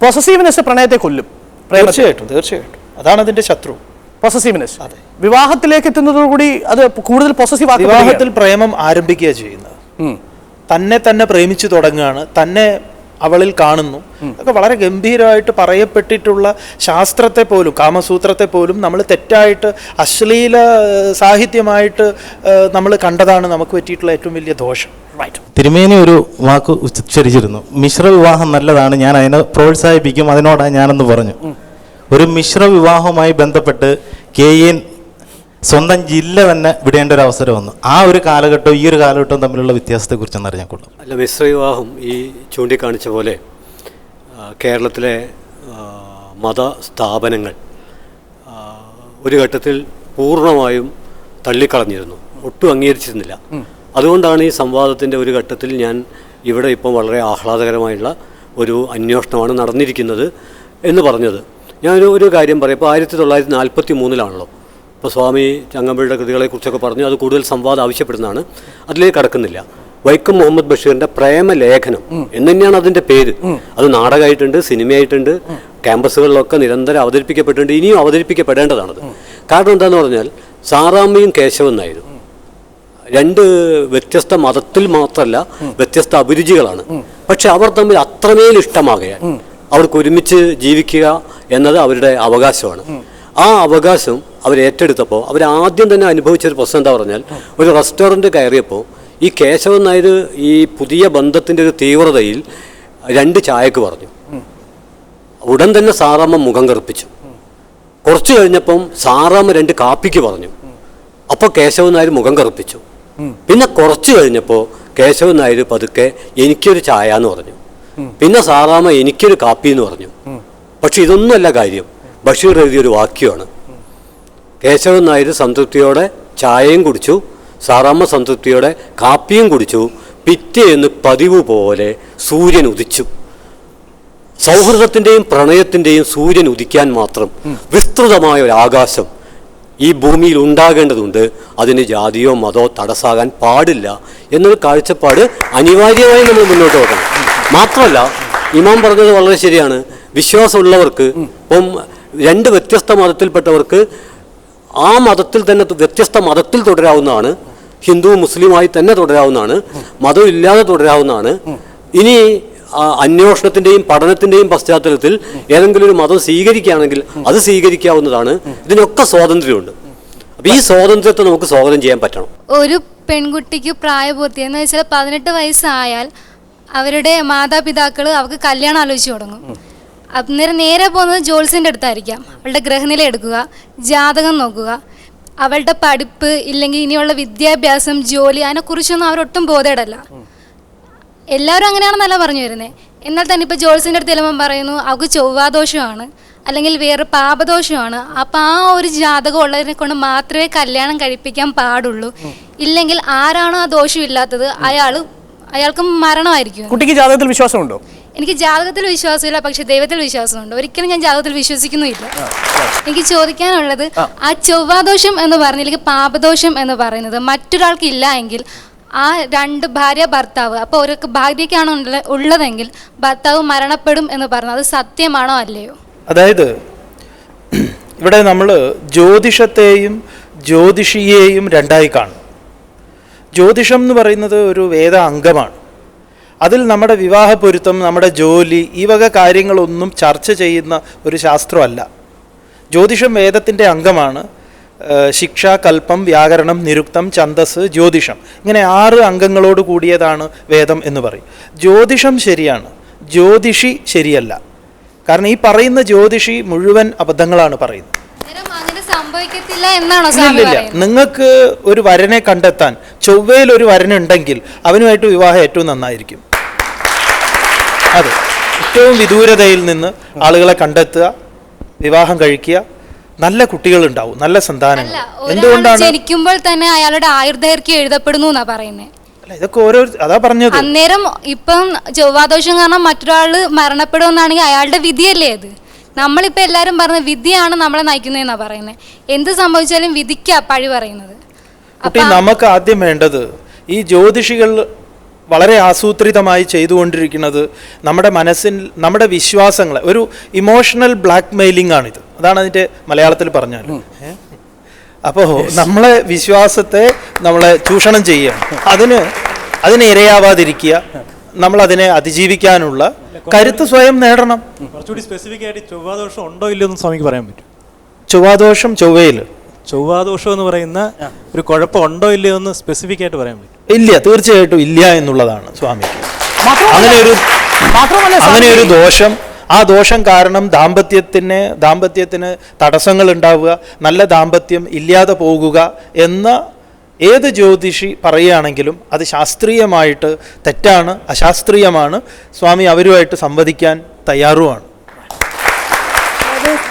Possessiveness പ്രണയത്തെ കൊല്ലും. തീർച്ചയായിട്ടും അതാണ് അതിന്റെ ശത്രു. പൊസസീവ്നെസ്. അതെ, വിവാഹത്തിലേക്ക് എത്തുന്നതോടുകൂടി അത് കൂടുതൽ പൊസസീവ് ആകും. വിവാഹത്തിൽ പ്രേമം ആരംഭിക്കുക ചെയ്യുന്നത്, തന്നെ പ്രേമിച്ചു തുടങ്ങുകയാണ്, തന്നെ അവളിൽ കാണുന്നു. അതൊക്കെ വളരെ ഗംഭീരമായിട്ട് പറയപ്പെട്ടിട്ടുള്ള ശാസ്ത്രത്തെ പോലും, കാമസൂത്രത്തെ പോലും നമ്മൾ തെറ്റായിട്ട് അശ്ലീല സാഹിത്യമായിട്ട് നമ്മൾ കണ്ടതാണ് നമുക്ക് പറ്റിയിട്ടുള്ള ഏറ്റവും വലിയ ദോഷം. തിരുമേനി ഒരു വാക്ക് ഉച്ചരിച്ചിരുന്നു, മിശ്ര വിവാഹം നല്ലതാണ്, ഞാൻ അതിനെ പ്രോത്സാഹിപ്പിക്കും, അതിനോടാണ് ഞാനെന്ന് പറഞ്ഞു. ഒരു മിശ്ര വിവാഹവുമായി ബന്ധപ്പെട്ട് KN സ്വന്തം ജില്ല തന്നെ വിടേണ്ട ഒരു അവസരം വന്നു. ആ ഒരു കാലഘട്ടവും ഈ ഒരു കാലഘട്ടവും തമ്മിലുള്ള വ്യത്യാസത്തെക്കുറിച്ചൊന്ന് അറിഞ്ഞാൽ കൊള്ളാം. അല്ല, മിശ്ര വിവാഹം ഈ ചൂണ്ടിക്കാണിച്ച പോലെ കേരളത്തിലെ മതസ്ഥാപനങ്ങൾ ഒരു ഘട്ടത്തിൽ പൂർണ്ണമായും തള്ളിക്കളഞ്ഞിരുന്നു, ഒട്ടും അംഗീകരിച്ചിരുന്നില്ല. അതുകൊണ്ടാണ് ഈ സംവാദത്തിൻ്റെ ഒരു ഘട്ടത്തിൽ ഞാൻ ഇവിടെ ഇപ്പം വളരെ ആഹ്ലാദകരമായുള്ള ഒരു അന്വേഷണമാണ് നടന്നിരിക്കുന്നത് എന്ന് പറഞ്ഞത്. ഞാനൊരു കാര്യം പറയാം. ഇപ്പോൾ 1943 ഇപ്പോൾ സ്വാമി ചങ്ങമ്പുഴയുടെ കൃതികളെക്കുറിച്ചൊക്കെ പറഞ്ഞു, അത് കൂടുതൽ സംവാദം ആവശ്യപ്പെടുന്നതാണ്, അതിലേക്ക് കടക്കുന്നില്ല. വൈക്കം മുഹമ്മദ് ബഷീറിൻ്റെ പ്രേമലേഖനം എന്ന് തന്നെയാണ് അതിൻ്റെ പേര്. അത് നാടകമായിട്ടുണ്ട്, സിനിമയായിട്ടുണ്ട്, ക്യാമ്പസുകളിലൊക്കെ നിരന്തരം അവതരിപ്പിക്കപ്പെട്ടിട്ടുണ്ട്, ഇനിയും അവതരിപ്പിക്കപ്പെടേണ്ടതാണത്. കാരണം എന്താണെന്ന് പറഞ്ഞാൽ സാറാമ്മയും കേശവൻ നായരും രണ്ട് വ്യത്യസ്ത മതത്തിൽ മാത്രമല്ല വ്യത്യസ്ത അഭിരുചികളാണ്. പക്ഷെ അവർ തമ്മിൽ അത്രമേൽ ഇഷ്ടമാകയാൽ അവർക്ക് ഒരുമിച്ച് ജീവിക്കുക എന്നത് അവരുടെ അവകാശമാണ്. ആ അവകാശം അവരേറ്റെടുത്തപ്പോൾ അവരാദ്യം തന്നെ അനുഭവിച്ചൊരു പ്രശ്നം എന്താ പറഞ്ഞാൽ, ഒരു റെസ്റ്റോറൻറ്റ് കയറിയപ്പോൾ ഈ കേശവൻ നായർ ഈ പുതിയ ബന്ധത്തിൻ്റെ ഒരു തീവ്രതയിൽ 2 ചായക്ക് പറഞ്ഞു. ഉടൻ തന്നെ സാറാമ്മ മുഖം കറുപ്പിച്ചു. കുറച്ച് കഴിഞ്ഞപ്പം സാറാമ്മ 2 കാപ്പിക്ക് പറഞ്ഞു. അപ്പോൾ കേശവൻ നായർ മുഖം കറുപ്പിച്ചു. പിന്നെ കുറച്ച് കഴിഞ്ഞപ്പോൾ കേശവൻ നായർ പതുക്കെ എനിക്കൊരു ചായ എന്ന് പറഞ്ഞു. പിന്നെ സാറാമ്മ എനിക്കൊരു കാപ്പി എന്ന് പറഞ്ഞു. പക്ഷെ ഇതൊന്നുമല്ല കാര്യം. ബഷീർ എഴുതിയൊരു വാക്യമാണ്. കേശവൻ നായർ സംതൃപ്തിയോടെ ചായയും കുടിച്ചു, സാറാമ്മ സംതൃപ്തിയോടെ കാപ്പിയും കുടിച്ചു. പിറ്റേന്ന് പതിവ് പോലെ സൂര്യൻ ഉദിച്ചു. സൗഹൃദത്തിൻ്റെയും പ്രണയത്തിൻ്റെയും സൂര്യൻ ഉദിക്കാൻ മാത്രം വിസ്തൃതമായ ഒരു ആകാശം ഈ ഭൂമിയിൽ ഉണ്ടാകേണ്ടതുണ്ട്. അതിന് ജാതിയോ മതമോ തടസ്സാകാൻ പാടില്ല എന്നൊരു കാഴ്ചപ്പാട് അനിവാര്യമായി നമ്മൾ മുന്നോട്ട് വെക്കണം. മാത്രമല്ല, ഇമാം പറഞ്ഞത് വളരെ ശരിയാണ്. വിശ്വാസമുള്ളവർക്ക്, ഇപ്പം 2 വ്യത്യസ്ത മതത്തിൽപ്പെട്ടവർക്ക് ആ മതത്തിൽ തന്നെ വ്യത്യസ്ത മതത്തിൽ തുടരാവുന്നതാണ്. ഹിന്ദു മുസ്ലിമായി തന്നെ തുടരാവുന്നതാണ്, മതം ഇല്ലാതെ തുടരാവുന്നതാണ്. ഇനി അന്വേഷണത്തിൻ്റെയും പഠനത്തിൻ്റെയും പശ്ചാത്തലത്തിൽ ഏതെങ്കിലും ഒരു മതം സ്വീകരിക്കുകയാണെങ്കിൽ അത് സ്വീകരിക്കാവുന്നതാണ്. ഇതിനൊക്കെ സ്വാതന്ത്ര്യമുണ്ട്. അപ്പം ഈ സ്വാതന്ത്ര്യത്തെ നമുക്ക് സ്വാഗതം ചെയ്യാൻ പറ്റണം. ഒരു പെൺകുട്ടിക്ക് പ്രായപൂർത്തി എന്ന് വെച്ചാൽ 18 വയസ്സായാൽ അവരുടെ മാതാപിതാക്കൾ അവർക്ക് കല്യാണം ആലോചിച്ച് തുടങ്ങും. അന്നേരം നേരെ പോകുന്നത് ജോത്സ്യൻ്റെ അടുത്തായിരിക്കാം. അവളുടെ ഗ്രഹനില എടുക്കുക, ജാതകം നോക്കുക, അവളുടെ പഠിപ്പ് ഇല്ലെങ്കിൽ ഇനിയുള്ള വിദ്യാഭ്യാസം, ജോലി, അതിനെക്കുറിച്ചൊന്നും അവരൊട്ടും ബോധേടല്ല. എല്ലാവരും അങ്ങനെയാണെന്നല്ല പറഞ്ഞു വരുന്നത്. എന്നാൽ തന്നെ ഇപ്പോൾ ജോത്സ്യൻ്റെ അടുത്ത് ചെല്ലുമ്പം പറയുന്നു അവൾക്ക് ചൊവ്വാദോഷമാണ് അല്ലെങ്കിൽ വേറെ പാപദോഷമാണ്. അപ്പം ആ ഒരു ജാതകം ഉള്ളതിനെ കൊണ്ട് മാത്രമേ കല്യാണം കഴിപ്പിക്കാൻ പാടുള്ളൂ. ഇല്ലെങ്കിൽ ആരാണോ ആ ദോഷം ഇല്ലാത്തത് അയാൾക്ക് മരണമായിരിക്കും. കുട്ടിക്ക് ജാതകത്തിൽ വിശ്വാസമുണ്ടോ? എനിക്ക് ജാതകത്തിൽ വിശ്വാസമില്ല, പക്ഷെ ദൈവത്തിൽ വിശ്വാസമുണ്ട്. ഒരിക്കലും ഞാൻ ജാതകത്തിൽ വിശ്വസിക്കുന്നുമില്ല. എനിക്ക് ചോദിക്കാനുള്ളത്, ആ ചൊവ്വാദോഷം എന്ന് പറഞ്ഞില്ലെങ്കിൽ പാപദോഷം എന്ന് പറയുന്നത് മറ്റൊരാൾക്ക് ഇല്ല എങ്കിൽ ആ 2 ഭാര്യ ഭർത്താവ്, അപ്പോൾ ഒരു ഭാര്യയ്ക്കാണ് ഉള്ളതെങ്കിൽ ഭർത്താവ് മരണപ്പെടും എന്ന് പറഞ്ഞത് അത് സത്യമാണോ അല്ലയോ? അതായത് ഇവിടെ നമ്മൾ ജ്യോതിഷത്തെയും ജ്യോതിഷിയെയും 2ആയി കാണും. ജ്യോതിഷം എന്ന് പറയുന്നത് ഒരു വേദ അംഗമാണ്. അതിൽ നമ്മുടെ വിവാഹ പൊരുത്തം, നമ്മുടെ ജോലി, ഈ വക കാര്യങ്ങളൊന്നും ചർച്ച ചെയ്യുന്ന ഒരു ശാസ്ത്രമല്ല. ജ്യോതിഷം വേദത്തിൻ്റെ അംഗമാണ്. ശിക്ഷ, കൽപ്പം, വ്യാകരണം, നിരുക്തം, ഛന്ദസ്, ജ്യോതിഷം, ഇങ്ങനെ 6 അംഗങ്ങളോട് കൂടിയതാണ് വേദം എന്ന് പറയും. ജ്യോതിഷം ശരിയാണ്, ജ്യോതിഷി ശരിയല്ല. കാരണം ഈ പറയുന്ന ജ്യോതിഷി മുഴുവൻ അബദ്ധങ്ങളാണ് പറയുന്നത്. ഇല്ല, നിങ്ങൾക്ക് ഒരു വരനെ കണ്ടെത്താൻ ചൊവ്വയിൽ ഒരു വരനുണ്ടെങ്കിൽ അവനുമായിട്ട് വിവാഹം ഏറ്റവും നന്നായിരിക്കും. അതെ, ഏറ്റവും വിദൂരതയിൽ നിന്ന് ആളുകളെ കണ്ടെത്തുക, വിവാഹം കഴിക്കുക, നല്ല കുട്ടികളുണ്ടാവും, നല്ല സന്താനങ്ങൾ. എന്തുകൊണ്ടാണ് ജനിക്കുമ്പോൾ തന്നെ അയാളുടെ ആയുർദൈർഘ്യം എഴുതപ്പെടുന്നു എന്നാ പറയുന്നത്. ഇതൊക്കെ ഓരോ അതാ പറഞ്ഞത്. അന്നേരം ഇപ്പം ചൊവ്വാദോഷം കാരണം മറ്റൊരാള് മരണപ്പെടുമെന്നാണെങ്കിൽ അയാളുടെ വിധിയല്ലേ അത്? നമ്മളിപ്പോൾ എല്ലാവരും പറഞ്ഞ വിധിയാണ് നമ്മളെ നയിക്കുന്നതെന്നാ പറയുന്നത്. എന്ത് സംഭവിച്ചാലും വിധിക്കാ പഴി പറയുന്നത്. നമുക്ക് ആദ്യം വേണ്ടത് ഈ ജ്യോതിഷികൾ വളരെ ആസൂത്രിതമായി ചെയ്തുകൊണ്ടിരിക്കുന്നത് നമ്മുടെ മനസ്സിൽ നമ്മുടെ വിശ്വാസങ്ങളെ ഒരു ഇമോഷണൽ ബ്ലാക്ക് മെയിലിംഗ് ആണിത്. അതാണ് അതിൻ്റെ മലയാളത്തിൽ പറഞ്ഞാൽ. അപ്പോൾ നമ്മളെ വിശ്വാസത്തെ നമ്മളെ ചൂഷണം ചെയ്യുക, അതിന് ഇരയാവാതിരിക്കുക, നമ്മളതിനെ അതിജീവിക്കാനുള്ള കരുത്ത് സ്വയം നേടണം. കുറച്ചുകൂടി സ്പെസിഫിക് ആയിട്ട് ചൊവ്വാദോഷം ഉണ്ടോ ഇല്ലയോ എന്ന് സ്വാമിക്ക് പറയാൻ പറ്റും? ചൊവ്വാദോഷം ചൊവ്വാദോഷം എന്ന് പറയുന്ന ഒരു കുഴപ്പം ഉണ്ടോ ഇല്ലയോ എന്ന് സ്പെസിഫിക് ആയിട്ട് പറയാൻ പറ്റും? ഇല്ല, തീർച്ചയായിട്ടും ഇല്ല എന്നുള്ളതാണ് സ്വാമിക്ക്. മാത്രമല്ല അങ്ങനെ ഒരു ദോഷം, ആ ദോഷം കാരണം ദാമ്പത്യത്തിന് തടസ്സങ്ങൾ ഉണ്ടാവുക, നല്ല ദാമ്പത്യം ഇല്ലാതെ പോകുക എന്ന ഏത് ജ്യോതിഷി പറയുകയാണെങ്കിലും അത് ശാസ്ത്രീയമായിട്ട് തെറ്റാണ്, അശാസ്ത്രീയമാണ്. സ്വാമി അവരുമായിട്ട് സംവദിക്കാൻ തയ്യാറുമാണ്.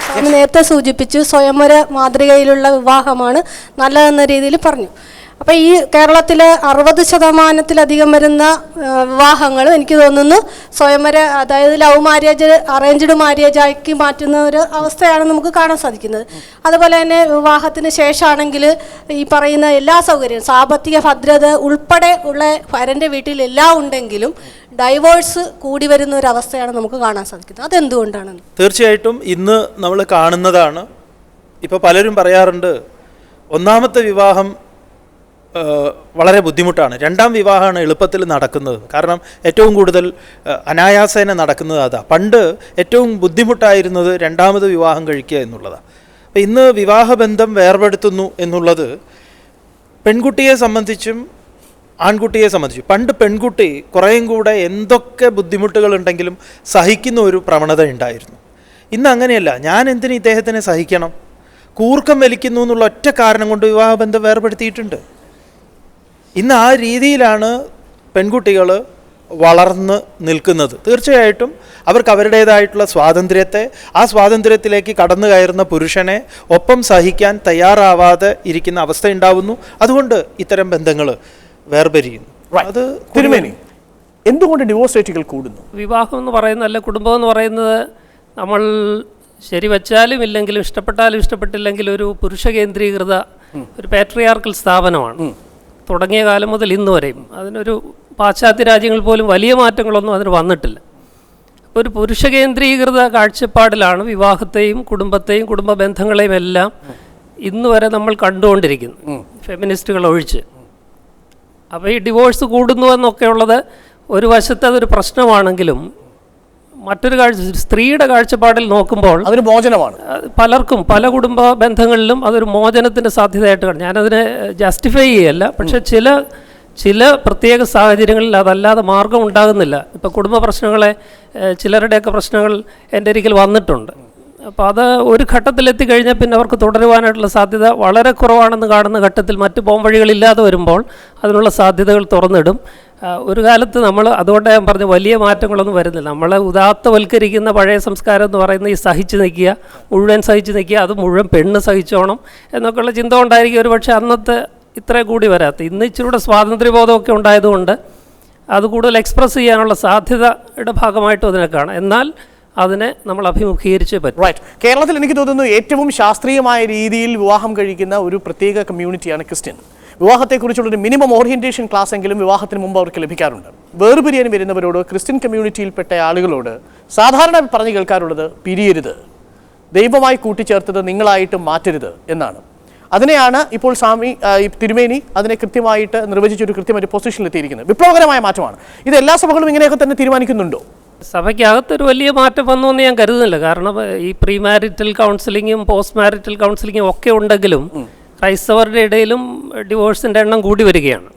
സ്വാമി നേരത്തെ സൂചിപ്പിച്ചു സ്വയംവര മാതൃകയിലുള്ള വിവാഹമാണ് നല്ലതെന്ന രീതിയിൽ പറഞ്ഞു. അപ്പോൾ ഈ കേരളത്തിൽ 60% വരുന്ന വിവാഹങ്ങൾ എനിക്ക് തോന്നുന്നു സ്വയംവര, അതായത് ലവ് മാരേജ് അറേഞ്ച്ഡ് മാരേജാക്കി മാറ്റുന്ന ഒരു അവസ്ഥയാണ് നമുക്ക് കാണാൻ സാധിക്കുന്നത്. അതുപോലെ തന്നെ വിവാഹത്തിന് ശേഷമാണെങ്കിൽ ഈ പറയുന്ന എല്ലാ സൗകര്യവും സാമ്പത്തിക ഭദ്രത ഉൾപ്പെടെ ഉള്ള വരൻ്റെ വീട്ടിൽ എല്ലാം ഉണ്ടെങ്കിലും ഡൈവോഴ്സ് കൂടി വരുന്ന ഒരു അവസ്ഥയാണ് നമുക്ക് കാണാൻ സാധിക്കുന്നത്. അതെന്തുകൊണ്ടാണ്? തീർച്ചയായിട്ടും ഇന്ന് നമ്മൾ കാണുന്നതാണ്. ഇപ്പോൾ പലരും പറയാറുണ്ട് ഒന്നാമത്തെ വിവാഹം വളരെ ബുദ്ധിമുട്ടാണ്, രണ്ടാം വിവാഹമാണ് എളുപ്പത്തിൽ നടക്കുന്നത്. കാരണം ഏറ്റവും കൂടുതൽ അനായാസേന നടക്കുന്നത് അതാ. പണ്ട് ഏറ്റവും ബുദ്ധിമുട്ടായിരുന്നത് രണ്ടാമത് വിവാഹം കഴിക്കുക എന്നുള്ളതാണ്. അപ്പോൾ ഇന്ന് വിവാഹബന്ധം വേർപെടുത്തുന്നു എന്നുള്ളത് പെൺകുട്ടിയെ സംബന്ധിച്ചും ആൺകുട്ടിയെ സംബന്ധിച്ചും. പണ്ട് പെൺകുട്ടി കുറേയും കൂടെ എന്തൊക്കെ ബുദ്ധിമുട്ടുകളുണ്ടെങ്കിലും സഹിക്കുന്ന ഒരു പ്രവണത ഉണ്ടായിരുന്നു. ഇന്ന് അങ്ങനെയല്ല. ഞാൻ എന്തിന് ഇദ്ദേഹത്തിനെ സഹിക്കണം? കൂർക്കം വലിക്കുന്നു എന്നുള്ള ഒറ്റ കാരണം കൊണ്ട് വിവാഹബന്ധം വേർപെടുത്തിയിട്ടുണ്ട്. ഇന്ന് ആ രീതിയിലാണ് പെൺകുട്ടികൾ വളർന്ന് നിൽക്കുന്നത്. തീർച്ചയായിട്ടും അവർക്ക് അവരുടേതായിട്ടുള്ള സ്വാതന്ത്ര്യത്തെ, ആ സ്വാതന്ത്ര്യത്തിലേക്ക് കടന്നു കയറുന്ന പുരുഷനെ ഒപ്പം സഹിക്കാൻ തയ്യാറാവാതെ ഇരിക്കുന്ന അവസ്ഥ ഉണ്ടാവുന്നു. അതുകൊണ്ട് ഇത്തരം ബന്ധങ്ങൾ വേർപിരിയുന്നു. അത് തിരുമേനി, എന്തുകൊണ്ട് ഡിവോഴ്സ് റേറ്റുകൾ കൂടുന്നു? വിവാഹം എന്ന് പറയുന്നത്, അല്ല കുടുംബം എന്ന് പറയുന്നത്, നമ്മൾ ശരിവച്ചാലും ഇല്ലെങ്കിലും ഇഷ്ടപ്പെട്ടാലും ഇഷ്ടപ്പെട്ടില്ലെങ്കിലും ഒരു പുരുഷ കേന്ദ്രീകൃത ഒരു പാട്രിയാർക്കൽ സ്ഥാപനമാണ്. തുടങ്ങിയ കാലം മുതൽ ഇന്ന് വരെയും അതിനൊരു പാശ്ചാത്യ രാജ്യങ്ങൾ പോലും വലിയ മാറ്റങ്ങളൊന്നും അതിന് വന്നിട്ടില്ല. ഒരു പുരുഷ കേന്ദ്രീകൃത കാഴ്ചപ്പാടിലാണ് വിവാഹത്തെയും കുടുംബത്തെയും കുടുംബ ബന്ധങ്ങളെയും എല്ലാം ഇന്ന് വരെ നമ്മൾ കണ്ടുകൊണ്ടിരിക്കുന്നത്, ഫെമിനിസ്റ്റുകൾ ഒഴിച്ച്. അപ്പോൾ ഈ ഡിവോഴ്സ് കൂടുന്നു എന്നൊക്കെ ഉള്ളത് ഒരു വശത്ത് അതൊരു പ്രശ്നമാണെങ്കിലും മറ്റൊരു സ്ത്രീയുടെ കാഴ്ചപ്പാടിൽ നോക്കുമ്പോൾ അതൊരു മോചനമാണ്. പലർക്കും പല കുടുംബ ബന്ധങ്ങളിലും അതൊരു മോചനത്തിൻ്റെ സാധ്യതയായിട്ട് കാണും. ഞാനതിനെ ജസ്റ്റിഫൈ ചെയ്യല്ല, പക്ഷെ ചില പ്രത്യേക സാഹചര്യങ്ങളിൽ അതല്ലാതെ മാർഗം ഉണ്ടാകുന്നില്ല. ഇപ്പോൾ കുടുംബ പ്രശ്നങ്ങളെ, ചിലരുടെയൊക്കെ പ്രശ്നങ്ങൾ എൻ്റെ ഒരിക്കൽ വന്നിട്ടുണ്ട്. അപ്പോൾ അത് ഒരു ഘട്ടത്തിലെത്തി കഴിഞ്ഞാൽ പിന്നെ അവർക്ക് തുടരുവാനായിട്ടുള്ള സാധ്യത വളരെ കുറവാണെന്ന് കാണുന്ന ഘട്ടത്തിൽ മറ്റ് പോംവഴികളില്ലാതെ വരുമ്പോൾ അതിനുള്ള സാധ്യതകൾ തുറന്നിടും. ഒരു കാലത്ത് നമ്മൾ, അതുകൊണ്ട് ഞാൻ പറഞ്ഞു വലിയ മാറ്റങ്ങളൊന്നും വരുന്നില്ല. നമ്മളെ ഉദാത്തവൽക്കരിക്കുന്ന പഴയ സംസ്കാരം എന്ന് പറയുന്നത് ഈ സഹിച്ച് നിൽക്കുക, മുഴുവൻ സഹിച്ച് നിൽക്കുക, അത് മുഴുവൻ പെണ്ണ് സഹിച്ചോണം എന്നൊക്കെയുള്ള ചിന്ത കൊണ്ടായിരിക്കും ഒരു പക്ഷേ അന്നത്തെ ഇത്ര കൂടി വരാത്ത. ഇന്ന് ഇച്ചിരൂടെ സ്വാതന്ത്ര്യബോധമൊക്കെ ഉണ്ടായതുകൊണ്ട് അത് കൂടുതൽ എക്സ്പ്രസ് ചെയ്യാനുള്ള സാധ്യതയുടെ ഭാഗമായിട്ടും അതിനെ കാണാം. എന്നാൽ അതിനെ നമ്മൾ അഭിമുഖീകരിച്ചേ പറ്റും. റൈറ്റ്. കേരളത്തിൽ എനിക്ക് തോന്നുന്നു ഏറ്റവും ശാസ്ത്രീയമായ രീതിയിൽ വിവാഹം കഴിക്കുന്ന ഒരു പ്രത്യേക കമ്മ്യൂണിറ്റിയാണ് ക്രിസ്ത്യൻ. വിവാഹത്തെക്കുറിച്ചുള്ളൊരു മിനിമം ഓറിയന്റേഷൻ ക്ലാസ് എങ്കിലും വിവാഹത്തിന് മുമ്പ് അവർക്ക് ലഭിക്കാറുണ്ട്. വേർപിരിയാൻ വരുന്നവരോട്, ക്രിസ്ത്യൻ കമ്മ്യൂണിറ്റിയിൽപ്പെട്ട ആളുകളോട് സാധാരണ പറഞ്ഞു കേൾക്കാറുള്ളത് പിരിയരുത്, ദൈവമായി കൂട്ടിച്ചേർത്തത് നിങ്ങളായിട്ട് മാറ്റരുത് എന്നാണ്. അതിനെയാണ് ഇപ്പോൾ സ്വാമി തിരുമേനി അതിനെ കൃത്യമായിട്ട് നിർവചിച്ചൊരു കൃത്യമായിട്ട് പൊസിഷനിൽ എത്തിയിരിക്കുന്നത്. വിപ്ലവകരമായ മാറ്റമാണ് ഇത്. എല്ലാ സഭകളും ഇങ്ങനെയൊക്കെ തന്നെ തീരുമാനിക്കുന്നുണ്ടോ? സഭയ്ക്കകത്തൊരു വലിയ മാറ്റം വന്നു എന്ന് ഞാൻ കരുതുന്നില്ല. കാരണം ഈ പ്രീ മാരിറ്റൽ കൗൺസിലിങ്ങും പോസ്റ്റ് മാരിറ്റൽ കൗൺസിലിങ്ങും ഒക്കെ ഉണ്ടെങ്കിലും ക്രൈസ്തവരുടെ ഇടയിലും ഡിവോഴ്സിൻ്റെ എണ്ണം കൂടി വരികയാണ്.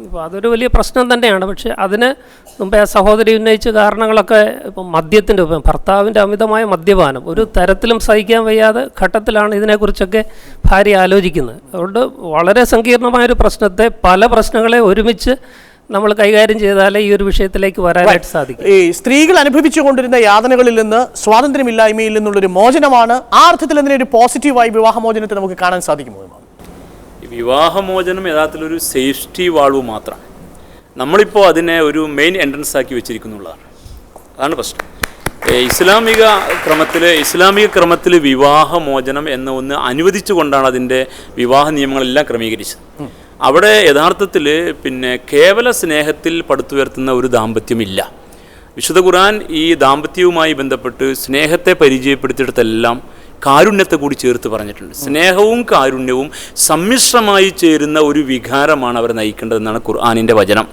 അപ്പോൾ അതൊരു വലിയ പ്രശ്നം തന്നെയാണ്. പക്ഷേ അതിന് മുമ്പേ ആ സഹോദരി ഉന്നയിച്ച കാരണങ്ങളൊക്കെ, ഇപ്പം മദ്യത്തിൻ്റെ, ഭർത്താവിൻ്റെ അമിതമായ മദ്യപാനം ഒരു തരത്തിലും സഹിക്കാൻ വയ്യാതെ ഘട്ടത്തിലാണ് ഇതിനെക്കുറിച്ചൊക്കെ ഭാര്യ ആലോചിക്കുന്നത്. അതുകൊണ്ട് വളരെ സങ്കീർണമായൊരു പ്രശ്നത്തെ, പല പ്രശ്നങ്ങളെ ഒരുമിച്ച് നമ്മൾ കൈകാര്യം ചെയ്താലേ ഈ ഒരു വിഷയത്തിലേക്ക് വരാനായിട്ട് സാധിക്കും. ഈ സ്ത്രീകൾ അനുഭവിച്ചുകൊണ്ടിരുന്ന യാതനകളിൽ നിന്ന്, സ്വാതന്ത്ര്യമില്ലായ്മയിൽ നിന്നുള്ളൊരു മോചനമാണ്. ആ അർത്ഥത്തിൽ അതിനൊരു പോസിറ്റീവായി വിവാഹമോചനത്തെ നമുക്ക് കാണാൻ സാധിക്കുമോ? വിവാഹമോചനം യഥാർത്ഥത്തിലൊരു സേഫ്റ്റി വാൾവ് മാത്രമാണ്. നമ്മളിപ്പോൾ അതിനെ ഒരു മെയിൻ എൻട്രൻസ് ആക്കി വെച്ചിരിക്കുന്നുള്ളതാണ്. അതാണ് പ്രശ്നം. ഇസ്ലാമിക ക്രമത്തിൽ വിവാഹമോചനം എന്ന ഒന്ന് അനുവദിച്ചുകൊണ്ടാണ് അതിൻ്റെ വിവാഹ നിയമങ്ങളെല്ലാം ക്രമീകരിച്ചത്. അവിടെ യഥാർത്ഥത്തിൽ പിന്നെ കേവല സ്നേഹത്തിൽ പടുത്തുയർത്തുന്ന ഒരു ദാമ്പത്യമില്ല. വിശുദ്ധ ഖുർആൻ ഈ ദാമ്പത്യവുമായി ബന്ധപ്പെട്ട് സ്നേഹത്തെ പരിചയപ്പെടുത്തിയിടത്തെല്ലാം കാരുണ്യത്തെ കൂടി ചേർത്ത് പറഞ്ഞിട്ടുണ്ട്. സ്നേഹവും കാരുണ്യവും സമ്മിശ്രമായി ചേരുന്ന ഒരു വികാരമാണ് അവരെ നയിക്കേണ്ടതെന്നാണ് ഖുർആനിൻ്റെ വചനം.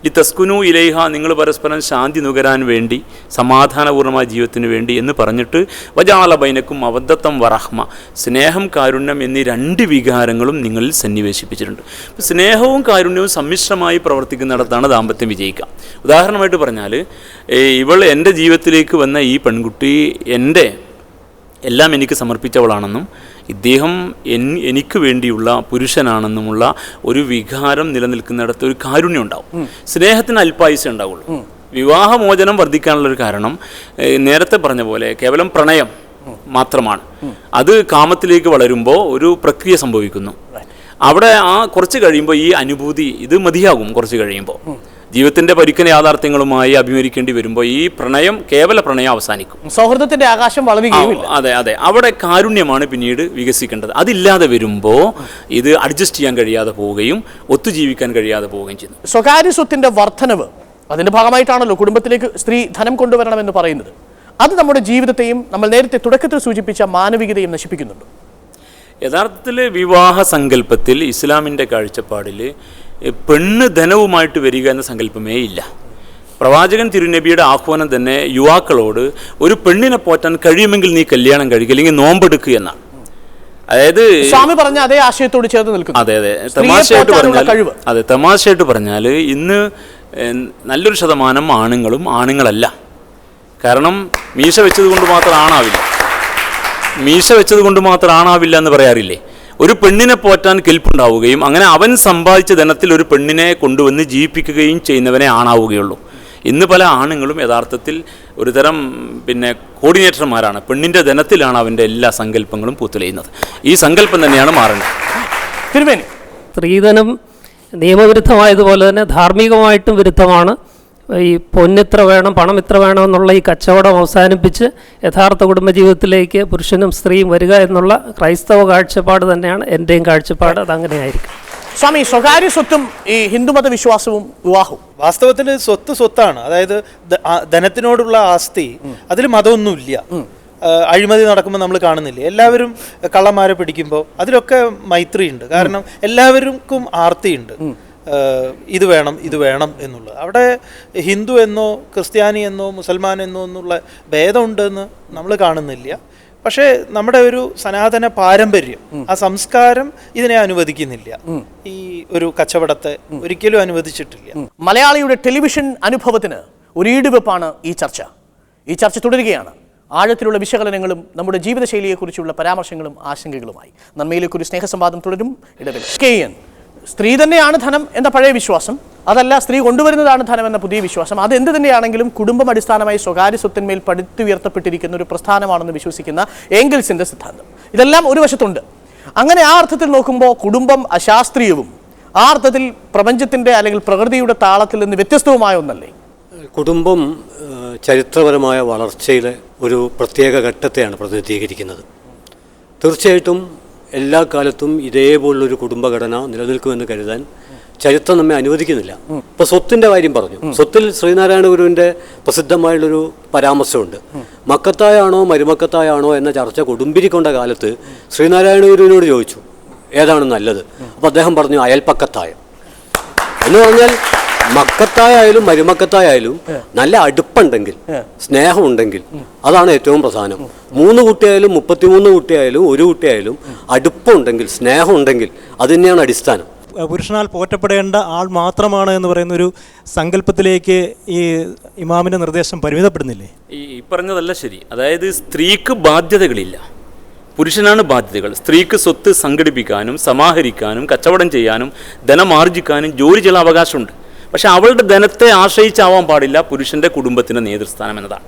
ഈ തസ്കുനു ഇലൈഹ, നിങ്ങൾ പരസ്പരം ശാന്തി നുകരാൻ വേണ്ടി, സമാധാനപൂർണ്ണമായ ജീവിതത്തിന് വേണ്ടി എന്ന് പറഞ്ഞിട്ട് വജാല ബൈനക്കും അവദ്ധത്തം വറഹ്മ, സ്നേഹം കാരുണ്യം എന്നീ 2 വികാരങ്ങളും നിങ്ങളിൽ സന്നിവേശിപ്പിച്ചിട്ടുണ്ട്. സ്നേഹവും കാരുണ്യവും സമ്മിശ്രമായി പ്രവർത്തിക്കുന്നിടത്താണ് ദാമ്പത്യം വിജയിക്കുക. ഉദാഹരണമായിട്ട് പറഞ്ഞാൽ, ഇവൾ എൻ്റെ ജീവിതത്തിലേക്ക് വന്ന ഈ പെൺകുട്ടി എൻ്റെ എല്ലാം എനിക്ക് സമർപ്പിച്ചവളാണെന്നും ഇദ്ദേഹം എനിക്ക് വേണ്ടിയുള്ള പുരുഷനാണെന്നുമുള്ള ഒരു വികാരം നിലനിൽക്കുന്നിടത്ത് ഒരു കാരുണ്യം ഉണ്ടാവും. സ്നേഹത്തിന് അല്പായുസേ ഉണ്ടാവുള്ളൂ. വിവാഹമോചനം വർദ്ധിക്കാനുള്ളൊരു കാരണം നേരത്തെ പറഞ്ഞ പോലെ കേവലം പ്രണയം മാത്രമാണ്. അത് കാമത്തിലേക്ക് വളരുമ്പോൾ ഒരു പ്രക്രിയ സംഭവിക്കുന്നു. അവിടെ കുറച്ച് കഴിയുമ്പോൾ ഈ അനുഭൂതി ഇത് മതിയാകും. കുറച്ച് കഴിയുമ്പോൾ ജീവിതത്തിന്റെ പരിക്കൻ യാഥാർത്ഥ്യങ്ങളുമായി അഭിമുഖീകരിക്കേണ്ടി വരുമ്പോൾ ഈ പ്രണയം, കേവല പ്രണയം അവസാനിക്കും. സൗഹൃദത്തിന്റെ ആകാശം വളരുകയുമില്ല. അതെ, അവിടെ കാരുണ്യമാണ് പിന്നീട് വികസിക്കേണ്ടത്. അതില്ലാതെ വരുമ്പോൾ ഇത് അഡ്ജസ്റ്റ് ചെയ്യാൻ കഴിയാതെ പോവുകയും ഒത്തുജീവിക്കാൻ കഴിയാതെ പോവുകയും ചെയ്യുന്നു. സ്വകാര്യ സ്വത്തിന്റെ വർധനവ്, അതിന്റെ ഭാഗമായിട്ടാണല്ലോ കുടുംബത്തിലേക്ക് സ്ത്രീ ധനം കൊണ്ടുവരണമെന്ന് പറയുന്നത്. അത് നമ്മുടെ ജീവിതത്തെയും നമ്മൾ നേരത്തെ തുടക്കത്തിൽ സൂചിപ്പിച്ച മാനവികതയും നശിപ്പിക്കുന്നുണ്ട്. യഥാർത്ഥത്തിൽ വിവാഹ സങ്കല്പത്തിൽ ഇസ്ലാമിൻ്റെ കാഴ്ചപ്പാടിൽ പെണ്ണ് ധനവുമായിട്ട് വരിക എന്ന സങ്കല്പമേ ഇല്ല. പ്രവാചകൻ തിരുനബിയുടെ ആഹ്വാനം തന്നെ യുവാക്കളോട് ഒരു പെണ്ണിനെ പോറ്റാൻ കഴിയുമെങ്കിൽ നീ കല്യാണം കഴിക്കുക, അല്ലെങ്കിൽ നോമ്പെടുക്കുക എന്നാണ്. അതായത് സ്വാമി പറഞ്ഞ അതേ ആശയത്തോട് ചേർന്ന് നിൽക്കുന്നു. അതെ, തമാശയായിട്ട് പറഞ്ഞാൽ ഇന്ന് നല്ലൊരു ശതമാനം ആണുങ്ങളും ആണുങ്ങളല്ല. കാരണം മീശ വെച്ചത് കൊണ്ട് മാത്രം ആണാവില്ല എന്ന് പറയാറില്ലേ? ഒരു പെണ്ണിനെ പോറ്റാൻ കെൽപ്പുണ്ടാവുകയും അങ്ങനെ അവൻ സമ്പാദിച്ച ധനത്തിൽ ഒരു പെണ്ണിനെ കൊണ്ടുവന്ന് ജീവിപ്പിക്കുകയും ചെയ്യുന്നവനെ ആണാവുകയുള്ളൂ. ഇന്ന് പല ആണുങ്ങളും യഥാർത്ഥത്തിൽ ഒരു തരം കോർഡിനേറ്റർമാരാണ്. പെണ്ണിൻ്റെ ധനത്തിലാണ് അവൻ്റെ എല്ലാ സങ്കല്പങ്ങളും പൂത്തുലയുന്നത്. ഈ സങ്കല്പം തന്നെയാണ് മാറേണ്ടത്. തിരുമേനി, സ്ത്രീധനം നിയമവിരുദ്ധമായതുപോലെ തന്നെ ധാർമ്മികമായിട്ടും വിരുദ്ധമാണ്. ഈ പൊന്നിത്ര വേണം, പണം ഇത്ര വേണം എന്നുള്ള ഈ കച്ചവടം അവസാനിപ്പിച്ച് യഥാർത്ഥ കുടുംബജീവിതത്തിലേക്ക് പുരുഷനും സ്ത്രീയും വരിക എന്നുള്ള ക്രൈസ്തവ കാഴ്ചപ്പാട് തന്നെയാണ് എൻ്റെയും കാഴ്ചപ്പാട്. അതങ്ങനെയായിരിക്കും. സ്വാമി, സ്വകാര്യ സ്വത്തും ഈ ഹിന്ദുമത വിശ്വാസവും വിവാഹവും വാസ്തവത്തിൽ സ്വത്താണ്. അതായത് ധനത്തിനോടുള്ള ആസ്തി, അതിൽ മതമൊന്നുമില്ല. അഴിമതി നടക്കുമ്പോൾ നമ്മൾ കാണുന്നില്ലേ, എല്ലാവരും കള്ളന്മാരെ പിടിക്കുമ്പോൾ അതിലൊക്കെ മൈത്രിയുണ്ട്. കാരണം എല്ലാവർക്കും ആർത്തിയുണ്ട്, ഇത് വേണം എന്നുള്ളത്. അവിടെ ഹിന്ദു എന്നോ ക്രിസ്ത്യാനി എന്നോ മുസൽമാൻ എന്നോ എന്നുള്ള ഭേദമുണ്ടെന്ന് നമ്മൾ കാണുന്നില്ല. പക്ഷേ നമ്മുടെ ഒരു സനാതന പാരമ്പര്യം, ആ സംസ്കാരം ഇതിനെ അനുവദിക്കുന്നില്ല. ഈ ഒരു കച്ചവടത്തെ ഒരിക്കലും അനുവദിച്ചിട്ടില്ല. മലയാളിയുടെ ടെലിവിഷൻ അനുഭവത്തിന് ഒരു ഈടുവെപ്പാണ് ഈ ചർച്ച. ഈ ചർച്ച തുടരുകയാണ്. ആഴത്തിലുള്ള വിശകലനങ്ങളും നമ്മുടെ ജീവിതശൈലിയെക്കുറിച്ചുള്ള പരാമർശങ്ങളും ആശങ്കകളുമായി നന്മയിലേക്കൊരു സ്നേഹസംവാദം തുടരും. ഇടവേള. സ്ത്രീ തന്നെയാണ് ധനം എന്ന പഴയ വിശ്വാസം, അതല്ല സ്ത്രീ കൊണ്ടുവരുന്നതാണ് ധനം എന്ന പുതിയ വിശ്വാസം, അതെന്ത് തന്നെയാണെങ്കിലും കുടുംബം അടിസ്ഥാനമായി സ്വകാര്യ സ്വത്തിന്മേൽ പടുത്തുയർത്തപ്പെട്ടിരിക്കുന്ന ഒരു പ്രസ്ഥാനമാണെന്ന് വിശ്വസിക്കുന്ന ഏംഗൽസിന്റെ സിദ്ധാന്തം, ഇതെല്ലാം ഒരു വശത്തുണ്ട്. അങ്ങനെ ആ അർത്ഥത്തിൽ നോക്കുമ്പോൾ കുടുംബം അശാസ്ത്രീയവും ആ അർത്ഥത്തിൽ പ്രപഞ്ചത്തിന്റെ അല്ലെങ്കിൽ പ്രകൃതിയുടെ താളത്തിൽ നിന്ന് വ്യത്യസ്തവുമായ ഒന്നല്ലേ? കുടുംബം ചരിത്രപരമായ വളർച്ചയിലെ ഒരു പ്രത്യേക ഘട്ടത്തെയാണ് പ്രതിനിധീകരിക്കുന്നത്. തീർച്ചയായിട്ടും എല്ലാ കാലത്തും ഇതേപോലുള്ളൊരു കുടുംബഘടന നിലനിൽക്കുമെന്ന് കരുതാൻ ചരിത്രം നമ്മെ അനുവദിക്കുന്നില്ല. ഇപ്പോൾ സ്വത്തിൻ്റെ കാര്യം പറഞ്ഞു. സ്വത്തിൽ ശ്രീനാരായണ ഗുരുവിൻ്റെ പ്രസിദ്ധമായുള്ളൊരു പരാമർശമുണ്ട്. മക്കത്തായാണോ മരുമക്കത്തായാണോ എന്ന ചർച്ച കൊടുമ്പിരിക്കൊണ്ട കാലത്ത് ശ്രീനാരായണ ഗുരുവിനോട് ചോദിച്ചു ഏതാണ് നല്ലത്. അപ്പോൾ അദ്ദേഹം പറഞ്ഞു അയൽപ്പക്കത്തായ. എന്ന് പറഞ്ഞാൽ മക്കത്തായാലും മരുമക്കത്തായാലും നല്ല അടുപ്പുണ്ടെങ്കിൽ, സ്നേഹമുണ്ടെങ്കിൽ അതാണ് ഏറ്റവും പ്രധാനം. 3 കുട്ടിയായാലും 33 കുട്ടിയായാലും 1 കുട്ടിയായാലും അടുപ്പമുണ്ടെങ്കിൽ, സ്നേഹമുണ്ടെങ്കിൽ അത് തന്നെയാണ് അടിസ്ഥാനം. പുരുഷനാൽ പോറ്റപ്പെടേണ്ട ആൾ മാത്രമാണ് എന്ന് പറയുന്ന ഒരു സങ്കല്പത്തിലേക്ക് ഈ ഇമാമിൻ്റെ നിർദ്ദേശം പരിമിതപ്പെടുന്നില്ലേ? ഈ പറഞ്ഞതല്ല ശരി. അതായത് സ്ത്രീക്ക് ബാധ്യതകളില്ല, പുരുഷനാണ് ബാധ്യതകൾ. സ്ത്രീക്ക് സ്വത്ത് സംഘടിപ്പിക്കാനും സമാഹരിക്കാനും കച്ചവടം ചെയ്യാനും ധനമാർജിക്കാനും ജോലി ചെയ്യാൻ അവകാശമുണ്ട്. പക്ഷെ അവളുടെ ധനത്തെ ആശ്രയിച്ചാവാൻ പാടില്ല പുരുഷന്റെ കുടുംബത്തിന്റെ നേതൃസ്ഥാനം എന്നതാണ്.